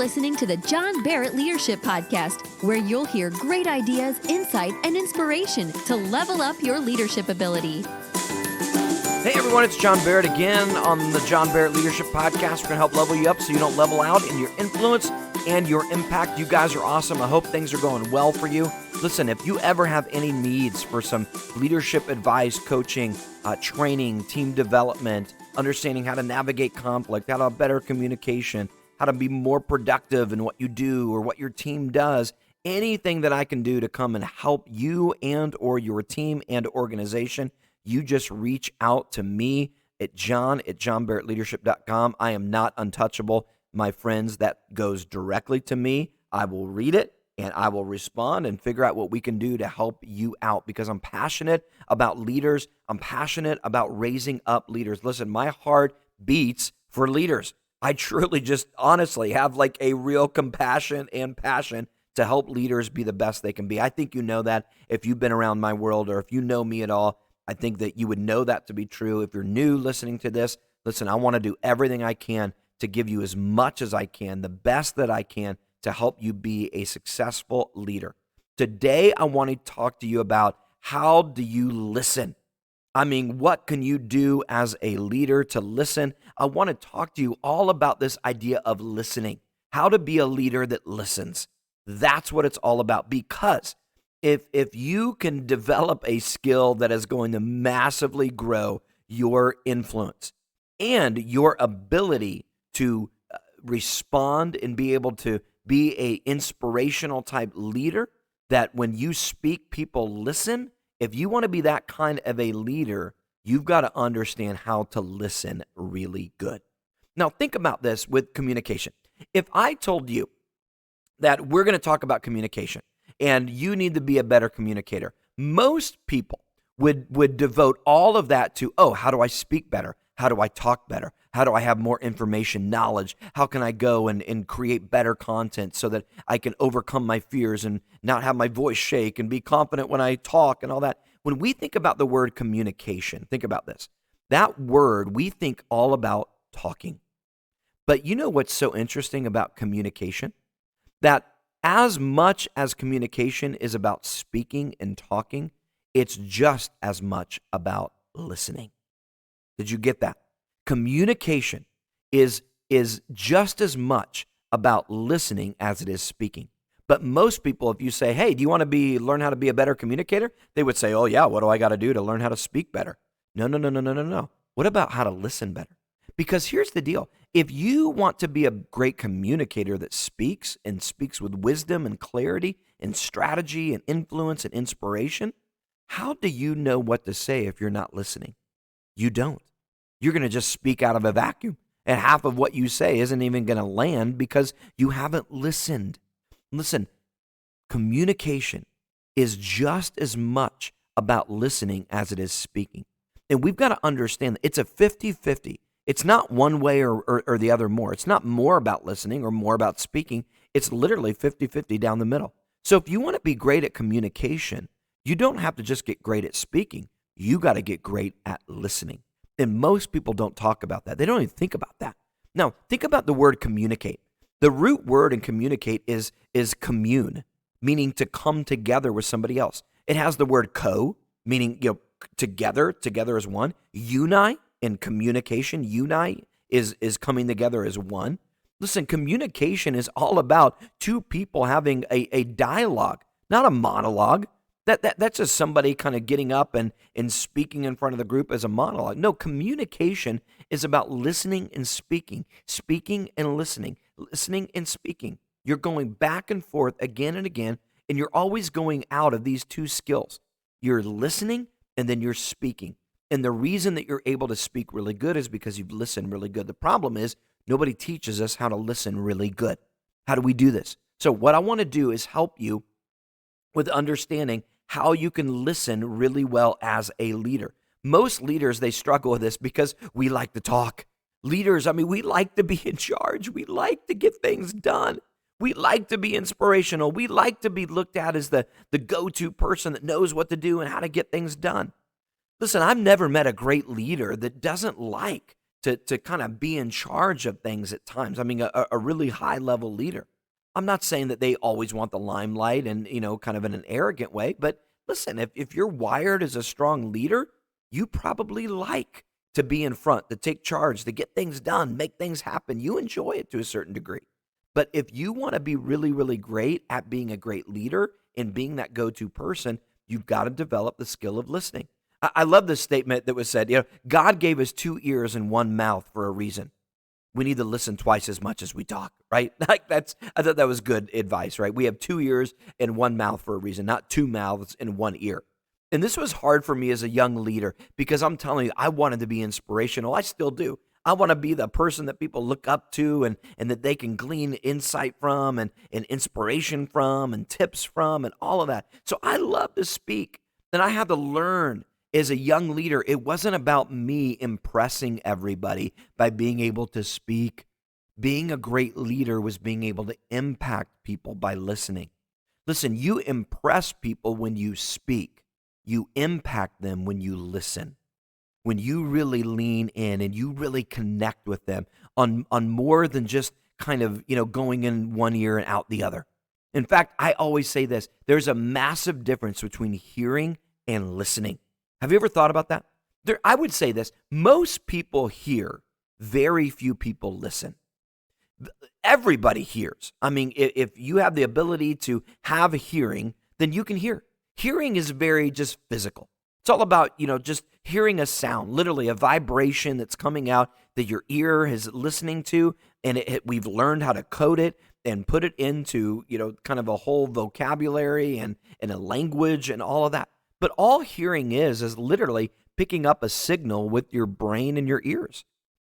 listening to the John Barrett Leadership Podcast, where you'll hear great ideas, insight, and inspiration to level up your leadership ability. Hey everyone, it's John Barrett again on the John Barrett Leadership Podcast. We're going to help level you up so you don't level out in your influence and your impact. You guys are awesome. I hope things are going well for you. Listen, if you ever have any needs for some leadership advice, coaching, training, team development, understanding how to navigate conflict, how to have better communication, how to be more productive in what you do or what your team does, anything that I can do to come and help you and or your team and organization, you just reach out to me at john@johnbarrettleadership.com. I am not untouchable, my friends. That goes directly to me. I will read it and I will respond and figure out what we can do to help you out, because I'm passionate about leaders. I'm passionate about raising up leaders. Listen, my heart beats for leaders. I truly just honestly have like a real compassion and passion to help leaders be the best they can be. I think you know that if you've been around my world or if you know me at all. I think that you would know that to be true. If you're new listening to this, listen, I want to do everything I can to give you as much as I can, the best that I can, to help you be a successful leader. Today, I want to talk to you about how do you listen? I mean, what can you do as a leader to listen? I want to talk to you all about this idea of listening, how to be a leader that listens. That's what it's all about, because if you can develop a skill that is going to massively grow your influence and your ability to respond and be able to be a inspirational type leader, that when you speak, people listen. If you want to be that kind of a leader, you've got to understand how to listen really good. Now, think about this with communication. If I told you that we're going to talk about communication and you need to be a better communicator, most people would devote all of that to, oh, how do I speak better? How do I talk better? How do I have more information, knowledge? How can I go and create better content so that I can overcome my fears and not have my voice shake and be confident when I talk and all that? When we think about the word communication, think about this. That word, we think all about talking. But you know what's so interesting about communication? That as much as communication is about speaking and talking, it's just as much about listening. Did you get that? Communication is just as much about listening as it is speaking. But most people, if you say, hey, do you want to learn how to be a better communicator? They would say, oh yeah, what do I got to do to learn how to speak better? No. What about how to listen better? Because here's the deal. If you want to be a great communicator that speaks and speaks with wisdom and clarity and strategy and influence and inspiration, how do you know what to say if you're not listening? You don't. You're going to just speak out of a vacuum, and half of what you say isn't even going to land because you haven't listened. Listen, communication is just as much about listening as it is speaking. And we've got to understand that it's a 50-50. It's not one way or the other more. It's not more about listening or more about speaking. It's literally 50-50 down the middle. So if you want to be great at communication, you don't have to just get great at speaking. You got to get great at listening. And most people don't talk about that. They don't even think about that. Now, think about the word communicate. The root word in communicate is commune, meaning to come together with somebody else. It has the word co, meaning together as one. Uni in communication, uni is coming together as one. Listen, communication is all about two people having a dialogue, not a monologue. That's just somebody kind of getting up and speaking in front of the group as a monologue. No, communication is about listening and speaking and listening and speaking. You're going back and forth again and again, and you're always going out of these two skills. You're listening and then you're speaking. And the reason that you're able to speak really good is because you've listened really good. The problem is nobody teaches us how to listen really good. How do we do this? So what I want to do is help you with understanding how you can listen really well as a leader. Most leaders, they struggle with this because we like to talk. Leaders, we like to be in charge. We like to get things done. We like to be inspirational. We like to be looked at as the go-to person that knows what to do and how to get things done. Listen, I've never met a great leader that doesn't like to kind of be in charge of things at times. I mean, a really high level leader. I'm not saying that they always want the limelight and, kind of in an arrogant way, but listen, if you're wired as a strong leader, you probably like to be in front, to take charge, to get things done, make things happen. You enjoy it to a certain degree. But if you want to be really, really great at being a great leader and being that go-to person, you've got to develop the skill of listening. I love this statement that was said, God gave us 2 ears and 1 mouth for a reason. We need to listen twice as much as we talk, right? I thought that was good advice, right? We have 2 ears and 1 mouth for a reason, not 2 mouths and 1 ear. And this was hard for me as a young leader because I'm telling you, I wanted to be inspirational. I still do. I want to be the person that people look up to and that they can glean insight from and inspiration from and tips from and all of that. So I love to speak, and I had to learn as a young leader, it wasn't about me impressing everybody by being able to speak. Being a great leader was being able to impact people by listening. Listen, you impress people when you speak. You impact them when you listen. When you really lean in and you really connect with them on more than just kind of, going in one ear and out the other. In fact, I always say this, there's a massive difference between hearing and listening. Have you ever thought about that? I would say this, most people hear, very few people listen. Everybody hears. I mean, if you have the ability to have a hearing, then you can hear. Hearing is very just physical. It's all about, just hearing a sound, literally a vibration that's coming out that your ear is listening to, and we've learned how to code it and put it into, kind of a whole vocabulary and a language and all of that. But all hearing is literally picking up a signal with your brain and your ears.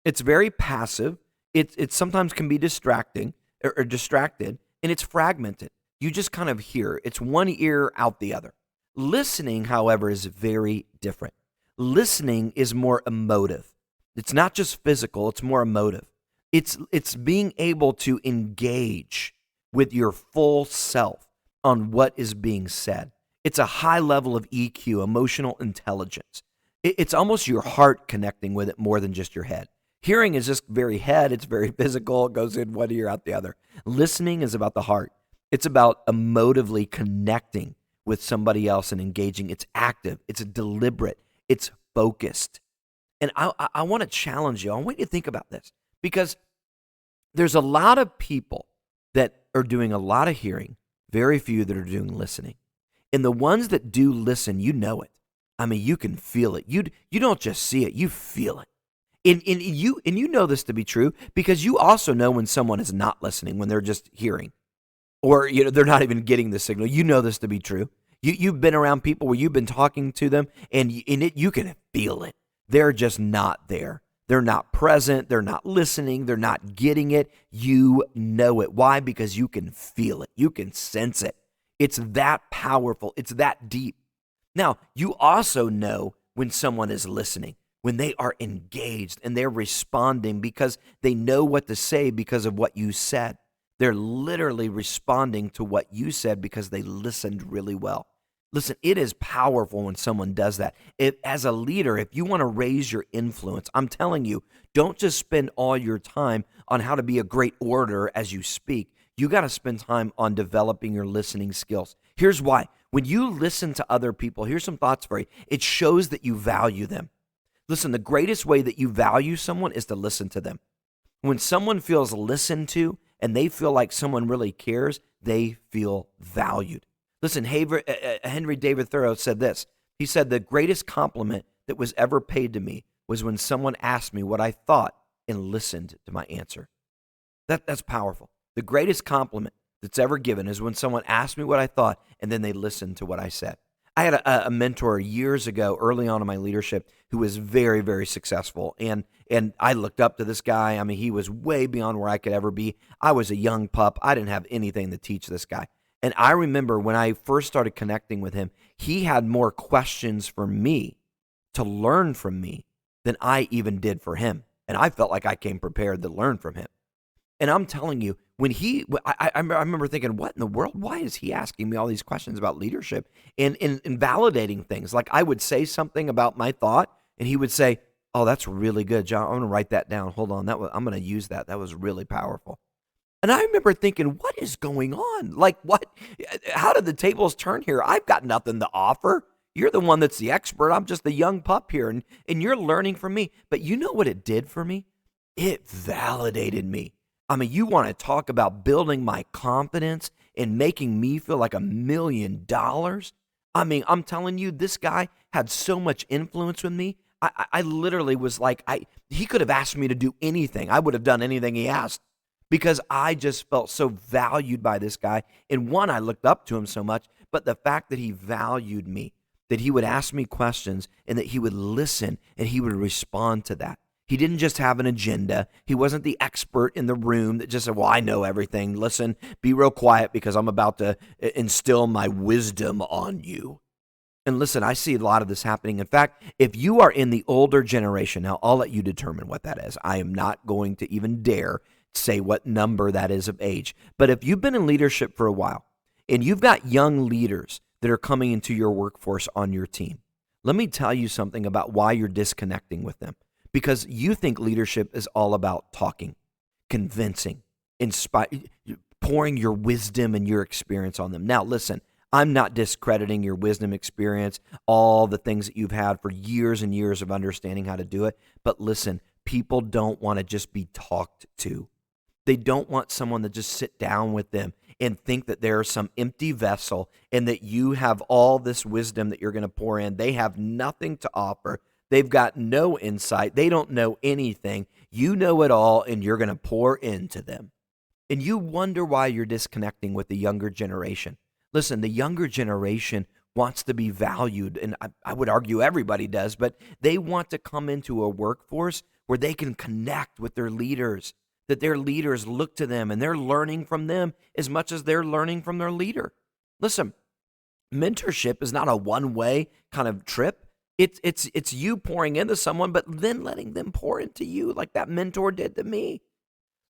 It's very passive. It sometimes can be distracting or distracted, and it's fragmented. You just kind of hear. It's one ear out the other. Listening, however, is very different. Listening is more emotive. It's not just physical, it's more emotive. It's being able to engage with your full self on what is being said. It's a high level of EQ, emotional intelligence. It's almost your heart connecting with it more than just your head. Hearing is just very head, it's very physical, it goes in one ear out the other. Listening is about the heart. It's about emotively connecting with somebody else and engaging. It's active, it's deliberate, it's focused. And I want to challenge you. I want you to think about this because there's a lot of people that are doing a lot of hearing, very few that are doing listening. And the ones that do listen, you know it. I mean, you can feel it. You don't just see it, you feel it. And you know this to be true because you also know when someone is not listening, when they're just hearing. Or they're not even getting the signal. You know this to be true. You've been around people where you've been talking to them, and you can feel it. They're just not there. They're not present. They're not listening. They're not getting it. You know it. Why? Because you can feel it. You can sense it. It's that powerful. It's that deep. Now, you also know when someone is listening, when they are engaged and they're responding because they know what to say because of what you said. They're literally responding to what you said because they listened really well. Listen, it is powerful when someone does that. As a leader, if you want to raise your influence, I'm telling you, don't just spend all your time on how to be a great orator as you speak. You got to spend time on developing your listening skills. Here's why. When you listen to other people, here's some thoughts for you. It shows that you value them. Listen, the greatest way that you value someone is to listen to them. When someone feels listened to and they feel like someone really cares, they feel valued. Listen, Henry David Thoreau said this. He said, the greatest compliment that was ever paid to me was when someone asked me what I thought and listened to my answer. That's powerful. The greatest compliment that's ever given is when someone asked me what I thought and then they listened to what I said. I had a mentor years ago, early on in my leadership, who was very, very successful. And I looked up to this guy. I mean, he was way beyond where I could ever be. I was a young pup. I didn't have anything to teach this guy. And I remember when I first started connecting with him, he had more questions for me to learn from me than I even did for him. And I felt like I came prepared to learn from him. And I'm telling you, I remember thinking, what in the world? Why is he asking me all these questions about leadership and validating things? Like I would say something about my thought, and he would say, Oh, that's really good, John. I'm going to write that down. Hold on. I'm going to use that. That was really powerful. And I remember thinking, what is going on? Like, what? How did the tables turn here? I've got nothing to offer. You're the one that's the expert. I'm just the young pup here, and you're learning from me. But you know what it did for me? It validated me. I mean, you want to talk about building my confidence and making me feel like $1,000,000? I mean, I'm telling you, this guy had so much influence with me. I literally was like, he could have asked me to do anything. I would have done anything he asked because I just felt so valued by this guy. And one, I looked up to him so much, but the fact that he valued me, that he would ask me questions and that he would listen and he would respond to that. He didn't just have an agenda. He wasn't the expert in the room that just said, well, I know everything. Listen, be real quiet because I'm about to instill my wisdom on you. And listen, I see a lot of this happening. In fact, if you are in the older generation, now I'll let you determine what that is. I am not going to even dare say what number that is of age. But if you've been in leadership for a while and you've got young leaders that are coming into your workforce on your team, let me tell you something about why you're disconnecting with them. Because you think leadership is all about talking, convincing, pouring your wisdom and your experience on them. Now, listen, I'm not discrediting your wisdom, experience, all the things that you've had for years and years of understanding how to do it. But listen, people don't want to just be talked to. They don't want someone to just sit down with them and think that they're some empty vessel and that you have all this wisdom that you're going to pour in. They have nothing to offer. They've got no insight. They don't know anything. You know it all, and you're going to pour into them. And you wonder why you're disconnecting with the younger generation. Listen, the younger generation wants to be valued, and I would argue everybody does, but they want to come into a workforce where they can connect with their leaders, that their leaders look to them, and they're learning from them as much as they're learning from their leader. Listen, mentorship is not a one-way kind of trip. It's you pouring into someone, but then letting them pour into you like that mentor did to me.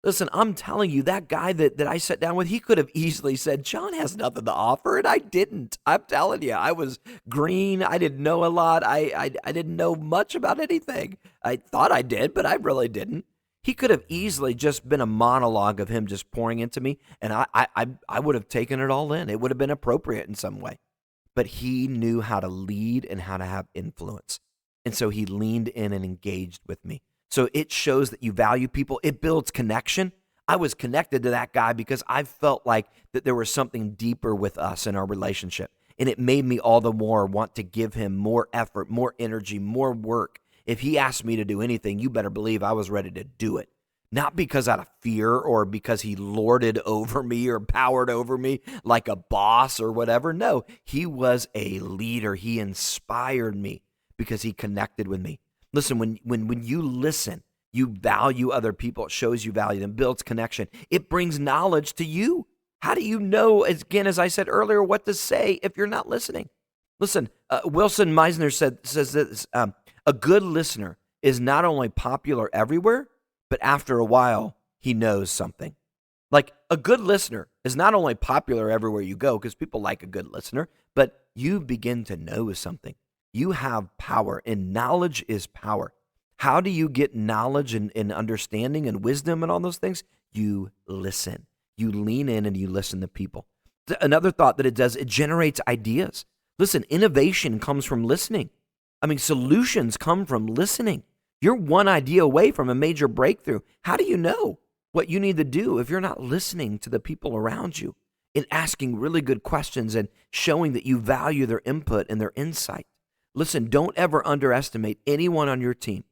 Listen, I'm telling you, that guy that I sat down with, he could have easily said, John has nothing to offer, and I didn't. I'm telling you, I was green. I didn't know a lot. I didn't know much about anything. I thought I did, but I really didn't. He could have easily just been a monologue of him just pouring into me, and I would have taken it all in. It would have been appropriate in some way. But he knew how to lead and how to have influence. And so he leaned in and engaged with me. So it shows that you value people. It builds connection. I was connected to that guy because I felt like that there was something deeper with us in our relationship. And it made me all the more want to give him more effort, more energy, more work. If he asked me to do anything, you better believe I was ready to do it. Not because out of fear or because he lorded over me or powered over me like a boss or whatever. No, he was a leader. He inspired me because he connected with me. Listen, when you listen, you value other people. It shows you value them, builds connection. It brings knowledge to you. How do you know, again, as I said earlier, what to say if you're not listening? Listen, Wilson Meisner says this, a good listener is not only popular everywhere, but after a while, he knows something. Like a good listener is not only popular everywhere you go because people like a good listener, but you begin to know something. You have power, and knowledge is power. How do you get knowledge and understanding and wisdom and all those things? You listen. You lean in and you listen to people. Another thought that it does, it generates ideas. Listen, innovation comes from listening. I mean, solutions come from listening. You're one idea away from a major breakthrough. How do you know what you need to do if you're not listening to the people around you and asking really good questions and showing that you value their input and their insight? Listen, don't ever underestimate anyone on your team.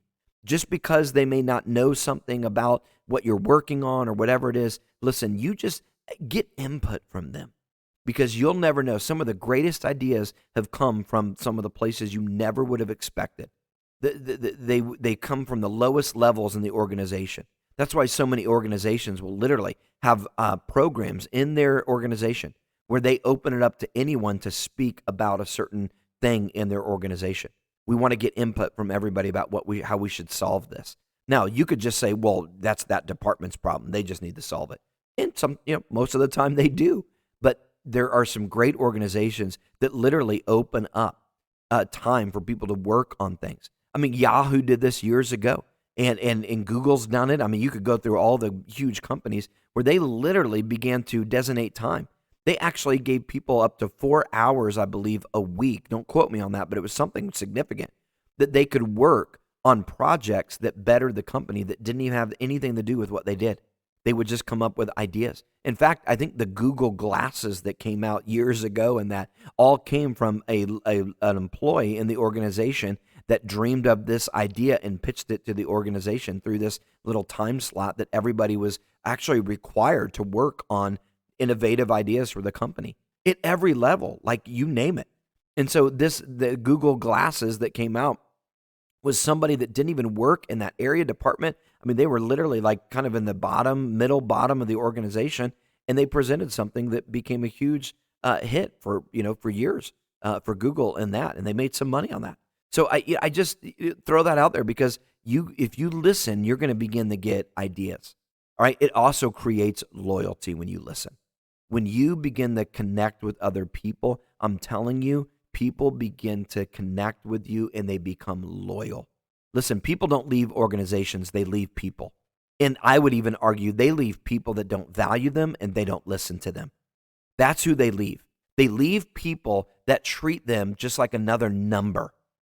Just because they may not know something about what you're working on or whatever it is, listen, you just get input from them because you'll never know. Some of the greatest ideas have come from some of the places you never would have expected. They come from the lowest levels in the organization. That's why so many organizations will literally have programs in their organization where they open it up to anyone to speak about a certain thing in their organization. We want to get input from everybody about how we should solve this. Now, you could just say, well, that's that department's problem. They just need to solve it. And most of the time they do. But there are some great organizations that literally open up time for people to work on things. I mean, Yahoo did this years ago, and Google's done it. I mean, you could go through all the huge companies where they literally began to designate time. They actually gave people up to 4 hours, I believe, a week. Don't quote me on that, but it was something significant that they could work on projects that bettered the company that didn't even have anything to do with what they did. They would just come up with ideas. In fact, I think the Google glasses that came out years ago and that all came from an employee in the organization that dreamed of this idea and pitched it to the organization through this little time slot that everybody was actually required to work on innovative ideas for the company at every level, like you name it. And so the Google glasses that came out was somebody that didn't even work in that area department. I mean, they were literally like kind of in the middle bottom of the organization, and they presented something that became a huge hit for years for Google and that, and they made some money on that. So I just throw that out there because if you listen, you're going to begin to get ideas. All right. It also creates loyalty when you listen. When you begin to connect with other people, I'm telling you, people begin to connect with you and they become loyal. Listen, people don't leave organizations, they leave people. And I would even argue they leave people that don't value them and they don't listen to them. That's who they leave. They leave people that treat them just like another number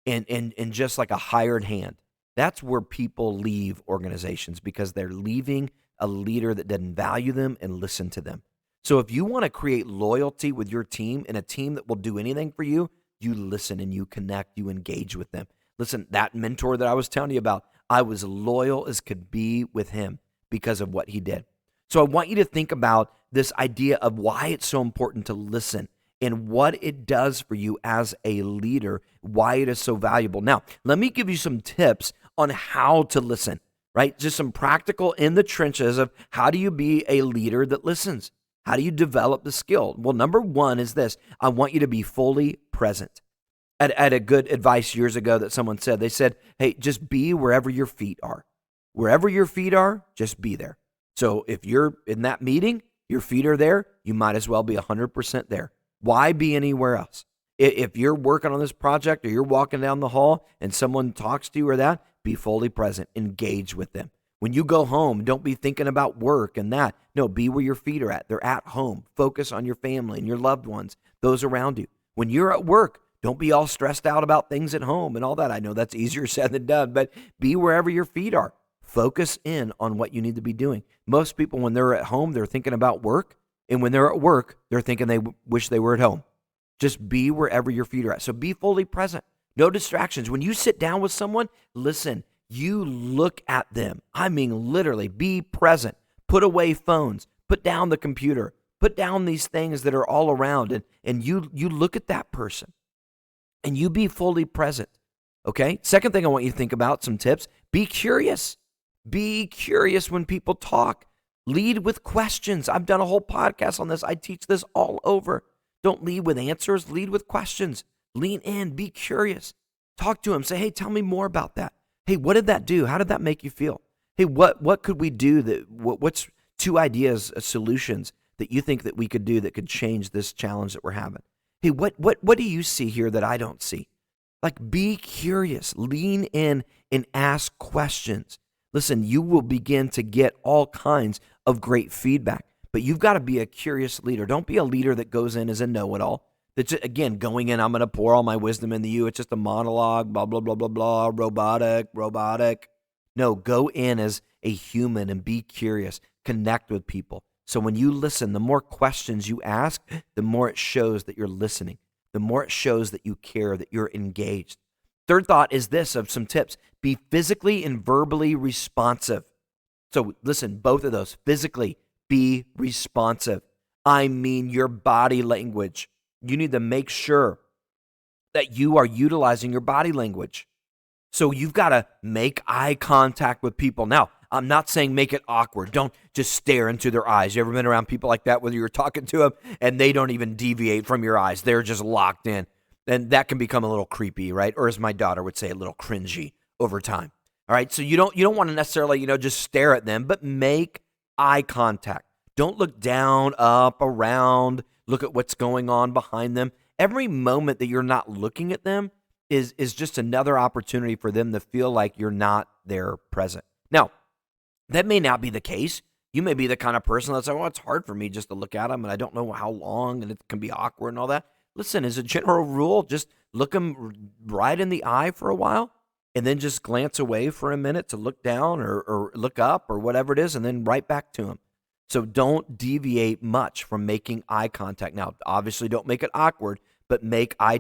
and just like a hired hand. That's where people leave organizations because they're leaving a leader that doesn't value them and listen to them. So if you want to create loyalty with your team and a team that will do anything for you, you listen and you connect, you engage with them. Listen, that mentor that I was telling you about, I was loyal as could be with him because of what he did. So I want you to think about this idea of why it's so important to listen and what it does for you as a leader, why it is so valuable. Now, let me give you some tips on how to listen, right? Just some practical in the trenches of how do you be a leader that listens? How do you develop the skill? Well, number one is this. I want you to be fully present. I had a good advice years ago that someone said. They said, hey, just be wherever your feet are. Wherever your feet are, just be there. So if you're in that meeting, your feet are there, you might as well be 100% there. Why be anywhere else? If you're working on this project or you're walking down the hall and someone talks to you or that, be fully present. Engage with them. When you go home, don't be thinking about work and that. No, be where your feet are at. They're at home. Focus on your family and your loved ones, those around you. When you're at work, don't be all stressed out about things at home and all that. I know that's easier said than done, but be wherever your feet are. Focus in on what you need to be doing. Most people, when they're at home, they're thinking about work. And when they're at work, they're thinking they wish they were at home. Just be wherever your feet are at. So be fully present. No distractions. When you sit down with someone, listen. You look at them. I mean, literally, be present. Put away phones. Put down the computer. Put down these things that are all around. And you look at that person. And you be fully present. Okay? Second thing I want you to think about, some tips. Be curious. Be curious when people talk. Lead with questions. I've done a whole podcast on this. I teach this all over. Don't lead with answers. Lead with questions. Lean in. Be curious. Talk to them. Say, hey, tell me more about that. Hey, what did that do? How did that make you feel? Hey, what could we do? What's 2 ideas, solutions that you think that we could do that could change this challenge that we're having? Hey, what do you see here that I don't see? Like, be curious. Lean in and ask questions. Listen, you will begin to get all kinds of great feedback, but you've got to be a curious leader. Don't be a leader that goes in as a know-it-all. That's, again, going in, I'm going to pour all my wisdom into you. It's just a monologue, blah, blah, blah, blah, blah, robotic. No, go in as a human and be curious. Connect with people. So when you listen, the more questions you ask, the more it shows that you're listening. The more it shows that you care, that you're engaged. Third thought is this, of some tips. Be physically and verbally responsive. So listen, both of those. Physically, be responsive. I mean your body language. You need to make sure that you are utilizing your body language. So you've got to make eye contact with people. Now, I'm not saying make it awkward. Don't just stare into their eyes. You ever been around people like that, whether you're talking to them and they don't even deviate from your eyes? They're just locked in. And that can become a little creepy, right? Or as my daughter would say, a little cringy over time. All right, so you don't want to necessarily, just stare at them, but make eye contact. Don't look down, up, around. Look at what's going on behind them. Every moment that you're not looking at them, is just another opportunity for them to feel like you're not there present. Now, that may not be the case. You may be the kind of person that's like, well, it's hard for me just to look at them and I don't know how long and it can be awkward and all that. Listen, as a general rule, just look them right in the eye for a while and then just glance away for a minute to look down or look up or whatever it is and then right back to them. So don't deviate much from making eye contact. Now, obviously don't make it awkward, but make eye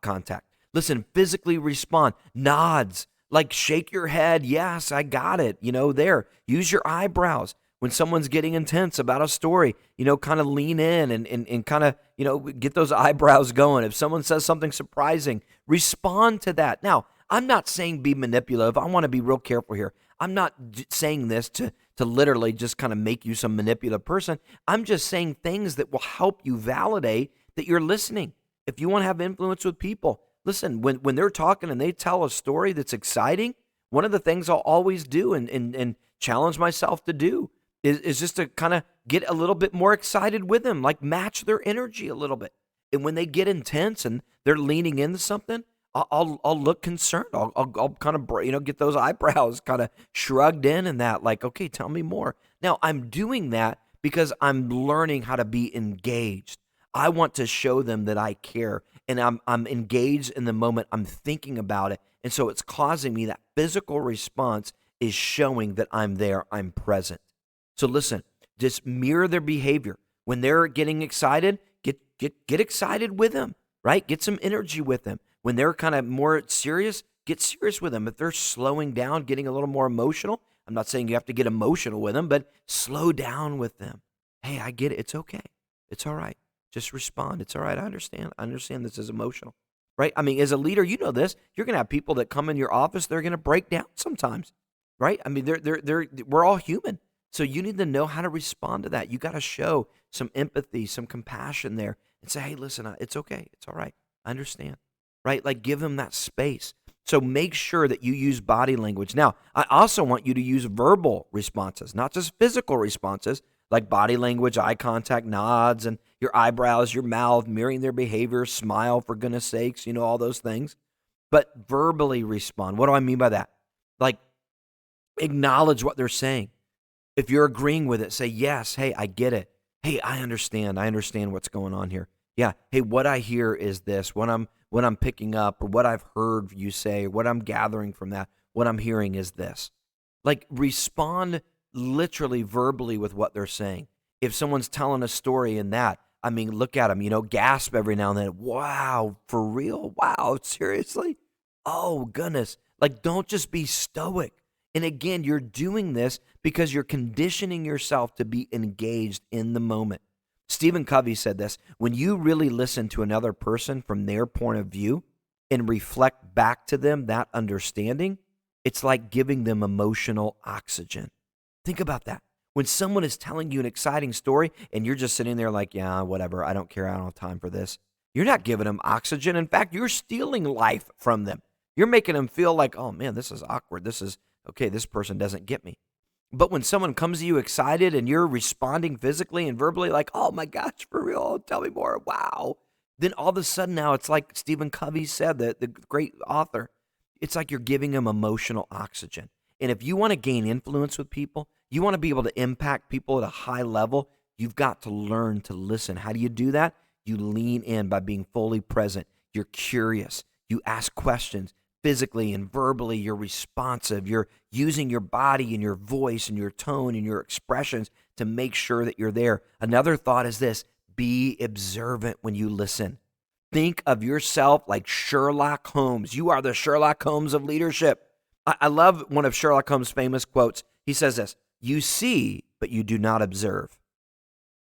contact. Listen, physically respond, nods, like shake your head. Yes, I got it. There. Use your eyebrows. When someone's getting intense about a story, kind of lean in and kind of, get those eyebrows going. If someone says something surprising, respond to that. Now, I'm not saying be manipulative. I want to be real careful here. I'm not saying this to literally just kind of make you some manipulative person. I'm just saying things that will help you validate that you're listening. If you want to have influence with people, listen, when they're talking and they tell a story that's exciting, one of the things I'll always do and challenge myself to do is just to kind of get a little bit more excited with them, like match their energy a little bit. And when they get intense and they're leaning into something, I'll look concerned. I'll kind of, get those eyebrows kind of shrugged in and that, like, okay, tell me more. Now, I'm doing that because I'm learning how to be engaged. I want to show them that I care and I'm engaged in the moment. I'm thinking about it. And so it's causing me that physical response is showing that I'm there, I'm present. So listen, just mirror their behavior. When they're getting excited, get excited with them, right? Get some energy with them. When they're kind of more serious, get serious with them. If they're slowing down, getting a little more emotional, I'm not saying you have to get emotional with them, but slow down with them. Hey, I get it. It's okay. It's all right. Just respond. It's all right. I understand. I understand this is emotional, right? I mean, as a leader, you know this. You're going to have people that come in your office. They're going to break down sometimes, right? I mean, we're all human. So you need to know how to respond to that. You got to show some empathy, some compassion there and say, hey, listen, it's okay. It's all right. I understand, right? Like give them that space. So make sure that you use body language. Now, I also want you to use verbal responses, not just physical responses like body language, eye contact, nods, and your eyebrows, your mouth, mirroring their behavior, smile for goodness sakes, all those things. But verbally respond. What do I mean by that? Like acknowledge what they're saying. If you're agreeing with it, say, yes, hey, I get it. Hey, I understand. I understand what's going on here. Yeah, hey, what I hear is this. What I'm picking up or what I've heard you say, what I'm gathering from that, what I'm hearing is this. Like respond literally verbally with what they're saying. If someone's telling a story in that, I mean, look at them, gasp every now and then. Wow, for real? Wow, seriously? Oh, goodness. Like, don't just be stoic. And again, you're doing this because you're conditioning yourself to be engaged in the moment. Stephen Covey said this, when you really listen to another person from their point of view and reflect back to them that understanding, it's like giving them emotional oxygen. Think about that. When someone is telling you an exciting story and you're just sitting there like, yeah, whatever, I don't care, I don't have time for this. You're not giving them oxygen. In fact, you're stealing life from them. You're making them feel like, oh man, this is awkward. Okay, this person doesn't get me. But when someone comes to you excited and you're responding physically and verbally like, oh my gosh, for real, tell me more, wow. Then all of a sudden now it's like Stephen Covey said, the great author, it's like you're giving them emotional oxygen. And if you want to gain influence with people, you want to be able to impact people at a high level, you've got to learn to listen. How do you do that? You lean in by being fully present. You're curious. You ask questions. Physically and verbally, you're responsive. You're using your body and your voice and your tone and your expressions to make sure that you're there. Another thought is this: be observant when you listen. Think of yourself like Sherlock Holmes. You are the Sherlock Holmes of leadership. I love one of Sherlock Holmes' famous quotes. He says this: you see, but you do not observe.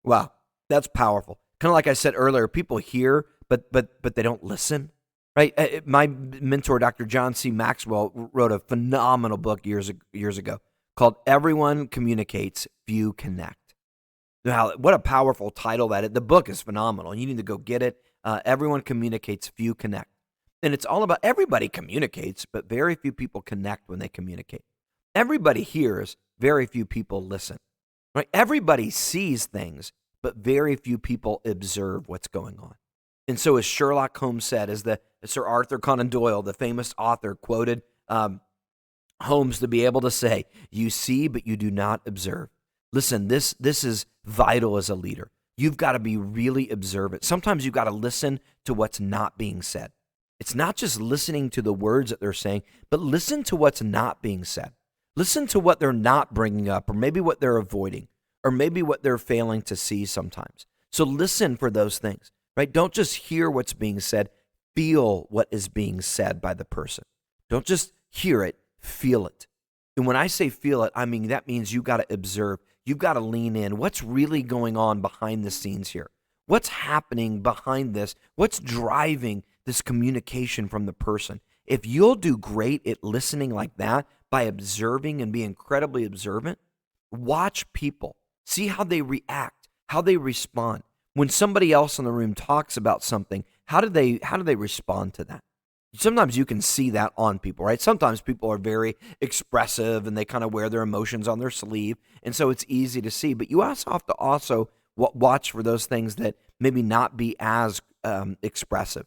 Wow, that's powerful. Kind of like I said earlier, people hear, but they don't listen. Right, my mentor, Dr. John C. Maxwell, wrote a phenomenal book years ago called "Everyone Communicates, Few Connect." Now, what a powerful title that is! The book is phenomenal. You need to go get it. Everyone communicates, few connect, and it's all about everybody communicates, but very few people connect when they communicate. Everybody hears, very few people listen. Right? Everybody sees things, but very few people observe what's going on. And so as Sherlock Holmes said, as Sir Arthur Conan Doyle, the famous author, quoted Holmes to be able to say, "You see, but you do not observe." Listen, this is vital as a leader. You've got to be really observant. Sometimes you've got to listen to what's not being said. It's not just listening to the words that they're saying, but listen to what's not being said. Listen to what they're not bringing up, or maybe what they're avoiding, or maybe what they're failing to see sometimes. So listen for those things, right? Don't just hear what's being said. Feel what is being said by the person. Don't just hear it, feel it. And when I say feel it, I mean that means you got to observe. You've got to lean in. What's really going on behind the scenes here? What's happening behind this? What's driving this communication from the person? If you'll do great at listening like that by observing and be incredibly observant, watch people. See how they react, how they respond. When somebody else in the room talks about something, how do they respond to that? Sometimes you can see that on people, right? Sometimes people are very expressive and they kind of wear their emotions on their sleeve, and so it's easy to see. But you also have to watch for those things that maybe not be as expressive,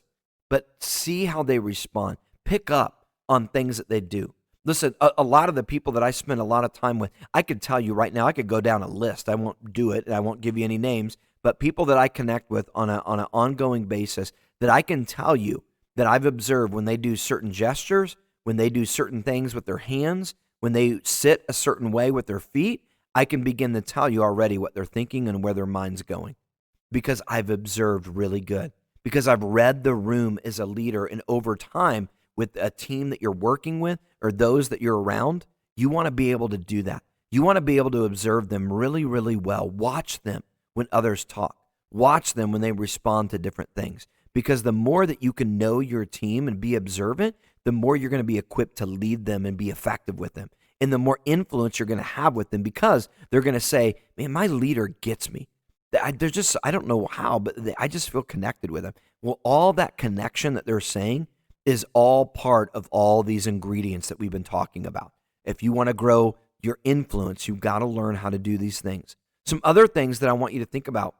but see how they respond. Pick up on things that they do. Listen, a lot of the people that I spend a lot of time with, I could tell you right now, I could go down a list. I won't do it, and I won't give you any names, but people that I connect with on an ongoing basis that I can tell you that I've observed when they do certain gestures, when they do certain things with their hands, when they sit a certain way with their feet, I can begin to tell you already what they're thinking and where their mind's going, because I've observed really good, because I've read the room as a leader, and over time with a team that you're working with or those that you're around, you want to be able to do that. You want to be able to observe them really, really well. Watch them when others talk. Watch them when they respond to different things. Because the more that you can know your team and be observant, the more you're going to be equipped to lead them and be effective with them. And the more influence you're going to have with them, because they're going to say, man, my leader gets me. I don't know how, but I just feel connected with them. Well, all that connection that they're saying is all part of all these ingredients that we've been talking about. If you want to grow your influence, you've got to learn how to do these things. Some other things that I want you to think about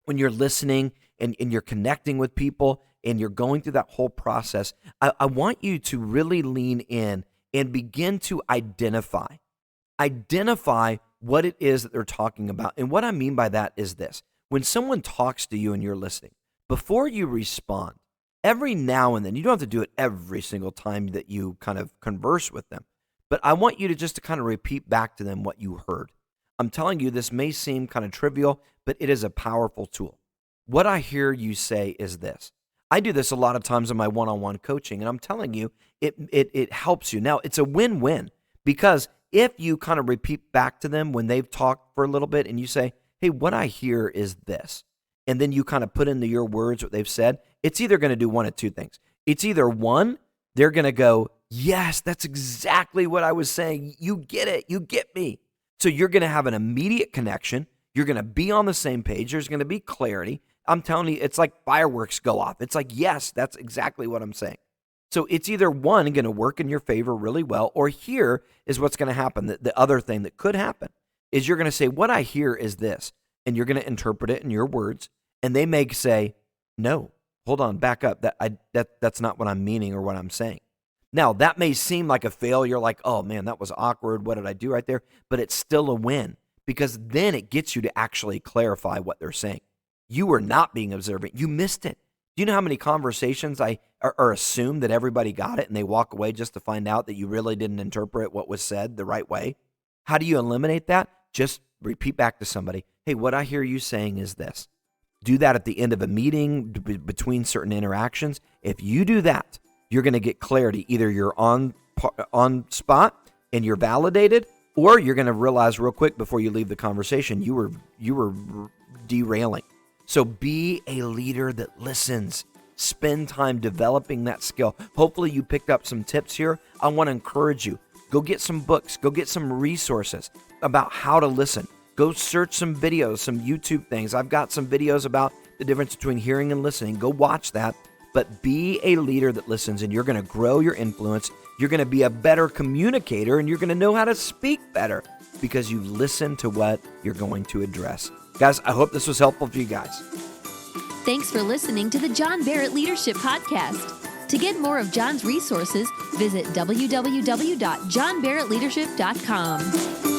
when you're listening and you're connecting with people and you're going through that whole process, I want you to really lean in and begin to identify what it is that they're talking about. And what I mean by that is this. When someone talks to you and you're listening, before you respond, every now and then, you don't have to do it every single time that you kind of converse with them, but I want you to just to kind of repeat back to them what you heard. I'm telling you, this may seem kind of trivial, but it is a powerful tool. What I hear you say is this. I do this a lot of times in my one-on-one coaching, and I'm telling you, it helps you. Now, it's a win-win, because if you kind of repeat back to them when they've talked for a little bit and you say, hey, what I hear is this, and then you kind of put into your words what they've said, it's either going to do one of two things. It's either one, they're going to go, yes, that's exactly what I was saying. You get it. You get me. So you're going to have an immediate connection. You're going to be on the same page. There's going to be clarity. I'm telling you, it's like fireworks go off. It's like, yes, that's exactly what I'm saying. So it's either one, going to work in your favor really well, or here is what's going to happen. The other thing that could happen is you're going to say, what I hear is this, and you're going to interpret it in your words, and they may say, no, hold on, back up. That's not what I'm meaning or what I'm saying. Now, that may seem like a failure, like, oh man, that was awkward. What did I do right there? But it's still a win, because then it gets you to actually clarify what they're saying. You were not being observant. You missed it. Do you know how many conversations are assumed that everybody got it and they walk away just to find out that you really didn't interpret what was said the right way? How do you eliminate that? Just repeat back to somebody, hey, what I hear you saying is this. Do that at the end of a meeting, between certain interactions. If you do that, you're going to get clarity. Either you're on spot and you're validated, or you're going to realize real quick before you leave the conversation, you were derailing. So be a leader that listens. Spend time developing that skill. Hopefully you picked up some tips here. I want to encourage you. Go get some books. Go get some resources about how to listen. Go search some videos, some YouTube things. I've got some videos about the difference between hearing and listening. Go watch that. But be a leader that listens, and you're going to grow your influence. You're going to be a better communicator, and you're going to know how to speak better because you listen to what you're going to address. Guys, I hope this was helpful for you guys. Thanks for listening to the John Barrett Leadership Podcast. To get more of John's resources, visit www.johnbarrettleadership.com.